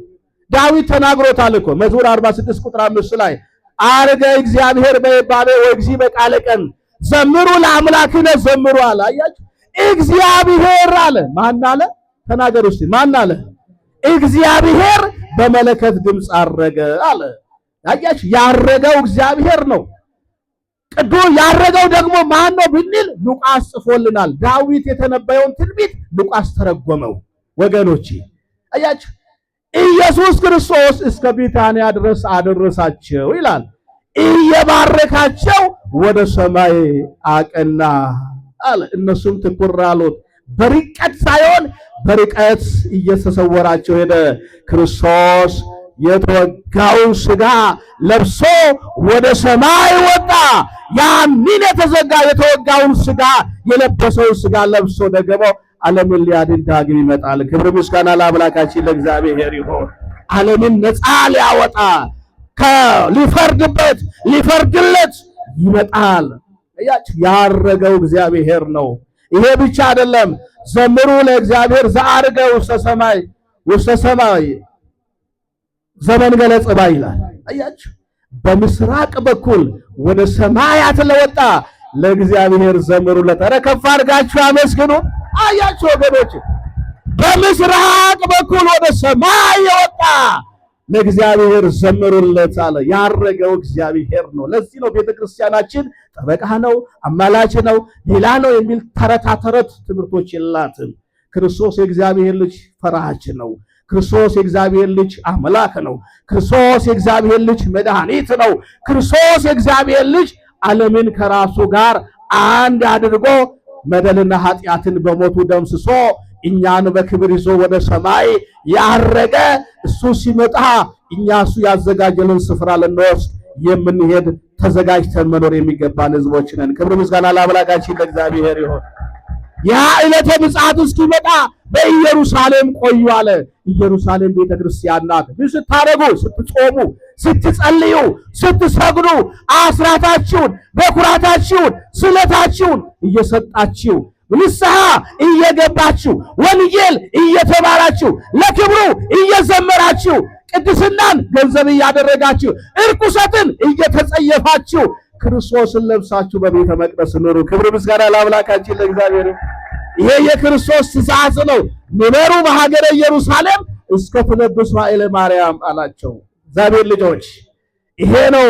ዳዊት ተናግሮታል እኮ መዝሙር 46 ቁጥር 5 ላይ አረገ እግዚአብሔር በይባቤ ወግዚ በቃለ ቀን ዘምሩ ለአምላክነ ዘምሩ አለ። አያችሁ እግዚአብሔር አለ። ማን አለ? ተናገሩ እስቲ ማን አለ? እግዚአብሔር በመለከት ድምፅ አረገ አለ። አያችሁ ያረገው እግዚአብሔር ነው። ቅዱስ ያረገው ደግሞ ማን ነው ብንል ሉቃስ ጽፎልናል። ዳዊት የተነበየውን ትንቢት ሉቃስ ተረጎመው። ወገኖቼ አያችሁ ኢየሱስ ክርስቶስ እስከ ቢታንያ ድረስ አደረሳቸው ይላል። እየባረካቸው ወደ ሰማይ አቀና አለ። እነሱም ትኩር አሉት። በርቀት ሳይሆን በርቀት እየተሰወራቸው ሄደ። ክርስቶስ የተወጋውን ሥጋ ለብሶ ወደ ሰማይ ወጣ። ያንን የተወጋውን ሥጋ የለበሰውን ሥጋ ለብሶ ደግሞ ዓለምን ሊያድን ዳግም ይመጣል። ክብር ምስጋና ለአምላካችን ለእግዚአብሔር ይሁን። ዓለምን ነፃ ሊያወጣ ሊፈርድበት ሊፈርድለት ይመጣል። ያረገው እግዚአብሔር ነው። ይሄ ብቻ አይደለም። ዘምሩ ለእግዚአብሔር ዘአርገ ውስተ ሰማይ ዘመን ገለጸባ ይላል። አያችሁ በምስራቅ በኩል ወደ ሰማያት ለወጣ ለእግዚአብሔር ዘምሩለት። ኧረ ከፍ አድርጋችሁ አመስግኑ። አያችሁ ወገኖች በምስራቅ በኩል ወደ ሰማይ የወጣ ለእግዚአብሔር ዘምሩለት አለ። ያረገው እግዚአብሔር ነው። ለዚህ ነው ቤተክርስቲያናችን ጠበቃ ነው፣ አማላች ነው፣ ሌላ ነው የሚል ተረት ትምህርቶች የላትም። ክርስቶስ የእግዚአብሔር ልጅ ፈራጅ ነው። ክርስቶስ የእግዚአብሔር ልጅ አምላክ ነው። ክርስቶስ የእግዚአብሔር ልጅ መድኃኒት ነው። ክርስቶስ የእግዚአብሔር ልጅ ዓለምን ከራሱ ጋር አንድ አድርጎ በደልና ኃጢአትን በሞቱ ደምስሶ እኛን በክብር ይዞ ወደ ሰማይ ያረገ እሱ ሲመጣ እኛ እሱ ያዘጋጀልን ስፍራ ልንወስድ የምንሄድ ተዘጋጅተን መኖር የሚገባን ሕዝቦች ነን። ክብር ምስጋና ለአምላካችን ለእግዚአብሔር ይሁን። ያ ዕለተ ምጽአት እስኪመጣ በኢየሩሳሌም ቆዩ አለ። ኢየሩሳሌም ቤተክርስቲያን ናት። ስታረጉ፣ ስትጾሙ፣ ስትጸልዩ፣ ስትሰግዱ አስራታችሁን፣ በኩራታችሁን፣ ስለታችሁን እየሰጣችሁ ንስሐ እየገባችሁ ወንጌል እየተማራችሁ ለክብሩ እየዘመራችሁ ቅድስናን ገንዘብ እያደረጋችሁ እርኩሰትን እየተጸየፋችሁ ክርስቶስን ለብሳችሁ በቤተ መቅደስ ኑሩ። ክብር ምስጋና ለአምላካችን ለእግዚአብሔር። ይሄ የክርስቶስ ትእዛዝ ነው። ንበሩ በሀገረ ኢየሩሳሌም እስከ ትለብሱ ኃይለ ማርያም አላቸው። እግዚአብሔር ልጆች ይሄ ነው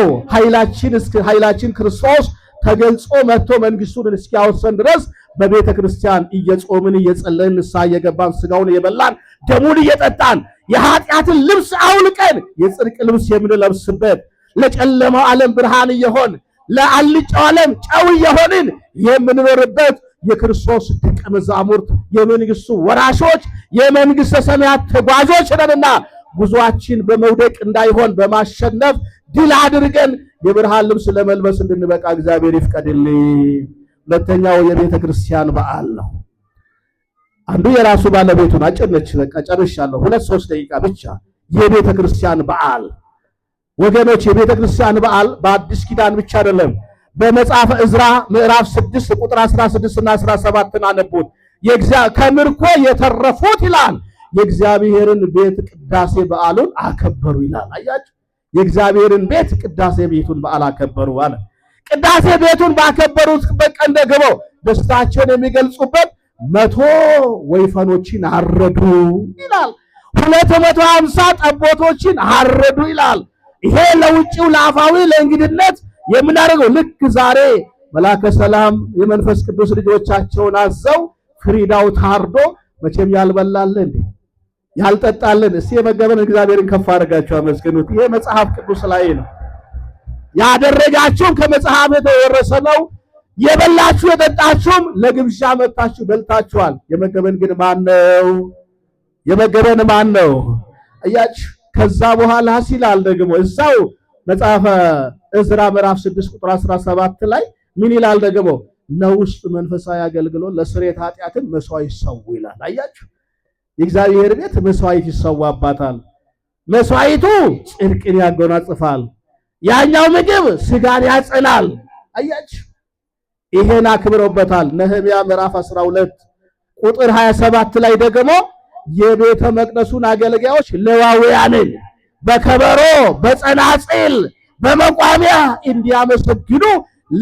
ኃይላችን ክርስቶስ ተገልጾ መጥቶ መንግስቱን እስኪያወርሰን ድረስ በቤተ ክርስቲያን እየጾምን እየጸለይን ንስሐ እየገባን ስጋውን እየበላን ደሙን እየጠጣን የኃጢአትን ልብስ አውልቀን የጽድቅ ልብስ የምንለብስበት ለጨለማው ዓለም ብርሃን እየሆን ለአልጫው ዓለም ጨው እየሆንን የምንኖርበት የክርስቶስ ደቀ መዛሙርት የመንግስቱ ወራሾች የመንግስተ ሰማያት ተጓዦች ነንና ጉዟችን በመውደቅ እንዳይሆን በማሸነፍ ድል አድርገን የብርሃን ልብስ ለመልበስ እንድንበቃ እግዚአብሔር ይፍቀድልኝ። ሁለተኛው የቤተ ክርስቲያን በዓል ነው። አንዱ የራሱ ባለቤቱን አጭነች። በቃ ጨርሻለሁ። 2-3 ደቂቃ ብቻ። የቤተ ክርስቲያን በዓል ወገኖች፣ የቤተ ክርስቲያን በዓል በአዲስ ኪዳን ብቻ አይደለም። በመጽሐፈ ዕዝራ ምዕራፍ 6 ቁጥር 16 እና 17 አነቡት። ከምርኮ የተረፉት ይላል የእግዚአብሔርን ቤት ቅዳሴ በዓሉን አከበሩ ይላል። አያችሁ የእግዚአብሔርን ቤት ቅዳሴ ቤቱን በዓል አከበሩ አለ። ቅዳሴ ቤቱን ባከበሩት ቀን ደግሞ ደስታቸውን የሚገልጹበት 100 ወይፈኖችን አረዱ ይላል። 250 ጠቦቶችን አረዱ ይላል። ይሄ ለውጪው ለአፋዊ ለእንግድነት የምናደርገው ልክ ዛሬ መላከ ሰላም የመንፈስ ቅዱስ ልጆቻቸውን አዘው ፍሪዳው ታርዶ መቼም ያልበላል እንዴ ያልጠጣልን? እስቲ የመገበን እግዚአብሔርን ከፍ አድርጋችሁ አመስግኑት። ይሄ መጽሐፍ ቅዱስ ላይ ነው። ያደረጋችሁም ከመጽሐፍ የተወረሰ ነው። የበላችሁ የጠጣችሁም ለግብዣ መጣችሁ በልታችኋል። የመገበን ግን ማን ነው? የመገበን ማን ነው? አያችሁ ከዛ በኋላ ሲላል ደግሞ እዛው መጽሐፈ ዕዝራ ምዕራፍ 6 ቁጥር 17 ላይ ምን ይላል ደግሞ? ለውስጥ መንፈሳዊ አገልግሎት ለስርየት ኃጢአትን መስዋዕት ሰው ይላል። አያችሁ የእግዚአብሔር ቤት መስዋዕት ይሰዋባታል። መስዋዕቱ ጽድቅን ያጎናጽፋል፣ ያኛው ምግብ ስጋን ያጸናል። አያችሁ፣ ይሄን አክብረውበታል። ነህምያ ምዕራፍ 12 ቁጥር 27 ላይ ደግሞ የቤተ መቅደሱን አገልጋዮች ሌዋውያንን በከበሮ በጸናጽል በመቋሚያ እንዲያመሰግኑ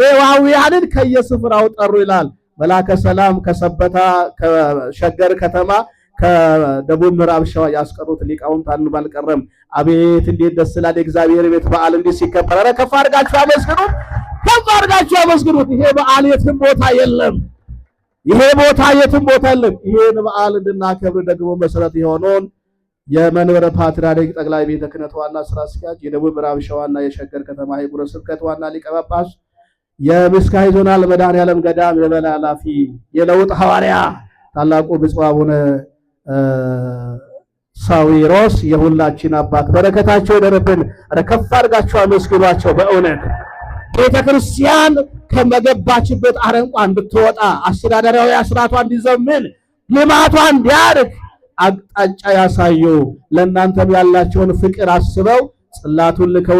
ሌዋውያንን ከየስፍራው ጠሩ ይላል። መላከ ሰላም ከሰበታ ከሸገር ከተማ ከደቡብ ምዕራብ ሸዋ ያስቀሩት ሊቃውንት አንዱ አልቀረም። አቤት እንዴት ደስ ይላል! የእግዚአብሔር ቤት በዓል እንዲህ ሲከበር፣ ኧረ ከፍ አድርጋችሁ አመስግኑት፣ ከፍ አድርጋችሁ አመስግኑት። ይሄ በዓል የትም ቦታ የለም፣ ይሄ ቦታ የትም ቦታ የለም። ይሄን በዓል እንድናከብር ደግሞ መሰረት የሆነውን የመንበረ ፓትርያርክ ጠቅላይ ቤተ ክህነት ዋና ስራ አስኪያጅ፣ የደቡብ ምዕራብ ሸዋና የሸገር ከተማ ሀገረ ስብከት ዋና ሊቀ ጳጳስ፣ የምስካየ ዞናል መድኃኔዓለም ገዳም የበላይ ኃላፊ፣ የለውጥ ሐዋርያ ታላቁ ብፁዕ አቡነ ሳዊሮስ የሁላችን አባት በረከታቸው ይደርብን። ከፍ አድርጋችሁ አመስግኗቸው። በእውነት ቤተ ክርስቲያን ከመገባችበት አረንቋ እንድትወጣ አስተዳደራዊ ስርዓቷ እንዲዘምን ልማቷ እንዲያድግ አቅጣጫ ያሳዩ። ለእናንተም ያላቸውን ፍቅር አስበው ጽላቱን ልከው